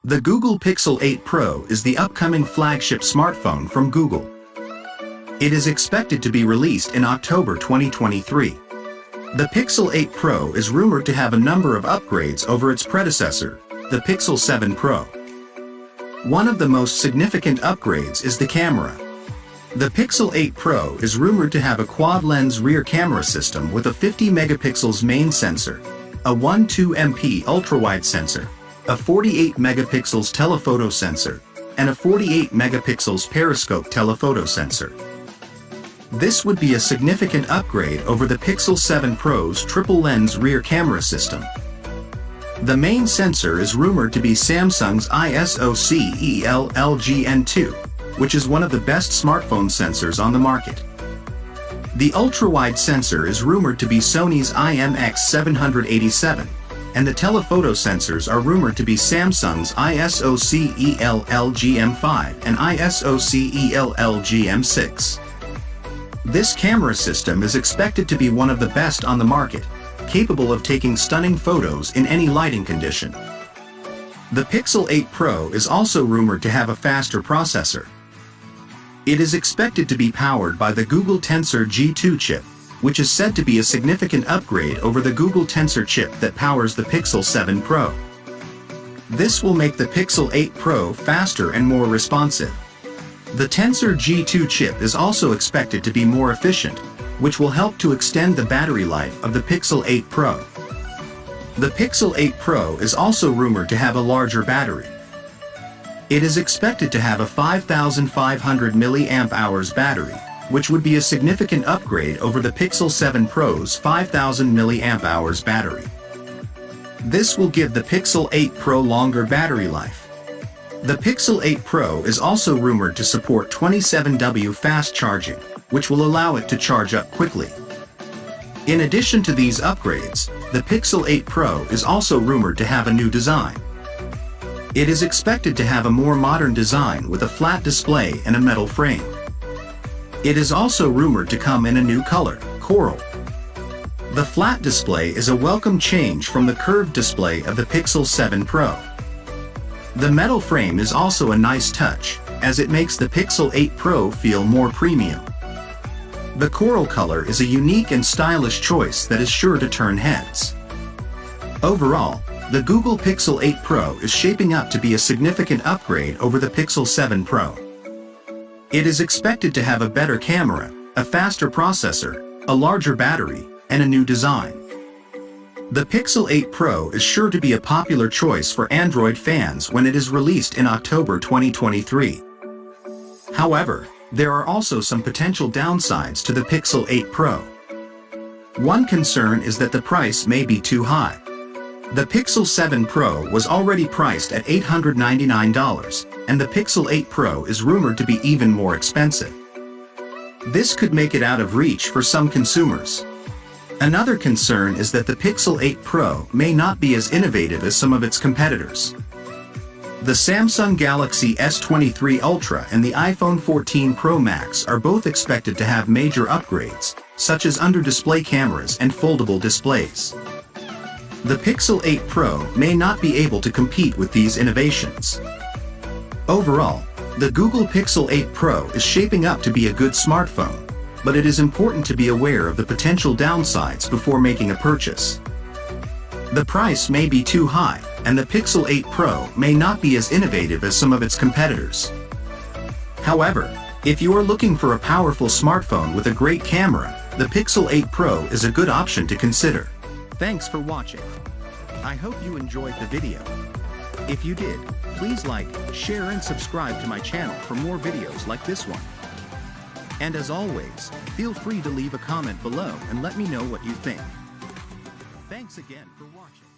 The Google Pixel 8 Pro is the upcoming flagship smartphone from Google. It is expected to be released in October 2023. The Pixel 8 Pro is rumored to have a number of upgrades over its predecessor, the Pixel 7 Pro. One of the most significant upgrades is the camera. The Pixel 8 Pro is rumored to have a quad-lens rear camera system with a 50 megapixels main sensor, a 12MP ultrawide sensor, a 48 megapixels telephoto sensor, and a 48 megapixels periscope telephoto sensor. This would be a significant upgrade over the Pixel 7 Pro's triple-lens rear camera system. The main sensor is rumored to be Samsung's ISOCELL-GN2, which is one of the best smartphone sensors on the market. The ultra-wide sensor is rumored to be Sony's IMX787, and the telephoto sensors are rumored to be Samsung's ISOCELL-GM5 and ISOCELL-GM6. This camera system is expected to be one of the best on the market, capable of taking stunning photos in any lighting condition. The Pixel 8 Pro is also rumored to have a faster processor. It is expected to be powered by the Google Tensor G2 chip, which is said to be a significant upgrade over the Google Tensor chip that powers the Pixel 7 Pro. This will make the Pixel 8 Pro faster and more responsive. The Tensor G2 chip is also expected to be more efficient, which will help to extend the battery life of the Pixel 8 Pro. The Pixel 8 Pro is also rumored to have a larger battery. It is expected to have a 5,500 mAh battery, which would be a significant upgrade over the Pixel 7 Pro's 5,000 mAh battery. This will give the Pixel 8 Pro longer battery life. The Pixel 8 Pro is also rumored to support 27W fast charging, which will allow it to charge up quickly. In addition to these upgrades, the Pixel 8 Pro is also rumored to have a new design. It is expected to have a more modern design with a flat display and a metal frame. It is also rumored to come in a new color, coral. The flat display is a welcome change from the curved display of the Pixel 7 Pro. The metal frame is also a nice touch, as it makes the Pixel 8 Pro feel more premium. The coral color is a unique and stylish choice that is sure to turn heads. Overall, the Google Pixel 8 Pro is shaping up to be a significant upgrade over the Pixel 7 Pro. It is expected to have a better camera, a faster processor, a larger battery, and a new design. The Pixel 8 Pro is sure to be a popular choice for Android fans when it is released in October 2023. However, there are also some potential downsides to the Pixel 8 Pro. One concern is that the price may be too high. The Pixel 7 Pro was already priced at $899, and the Pixel 8 Pro is rumored to be even more expensive. This could make it out of reach for some consumers. Another concern is that the Pixel 8 Pro may not be as innovative as some of its competitors. The Samsung Galaxy S23 Ultra and the iPhone 14 Pro Max are both expected to have major upgrades, such as under-display cameras and foldable displays. The Pixel 8 Pro may not be able to compete with these innovations. Overall, the Google Pixel 8 Pro is shaping up to be a good smartphone, but it is important to be aware of the potential downsides before making a purchase. The price may be too high, and the Pixel 8 Pro may not be as innovative as some of its competitors. However, if you are looking for a powerful smartphone with a great camera, the Pixel 8 Pro is a good option to consider. Thanks for watching. I hope you enjoyed the video. If you did, please like, share and subscribe to my channel for more videos like this one. And as always, feel free to leave a comment below and let me know what you think. Thanks again for watching.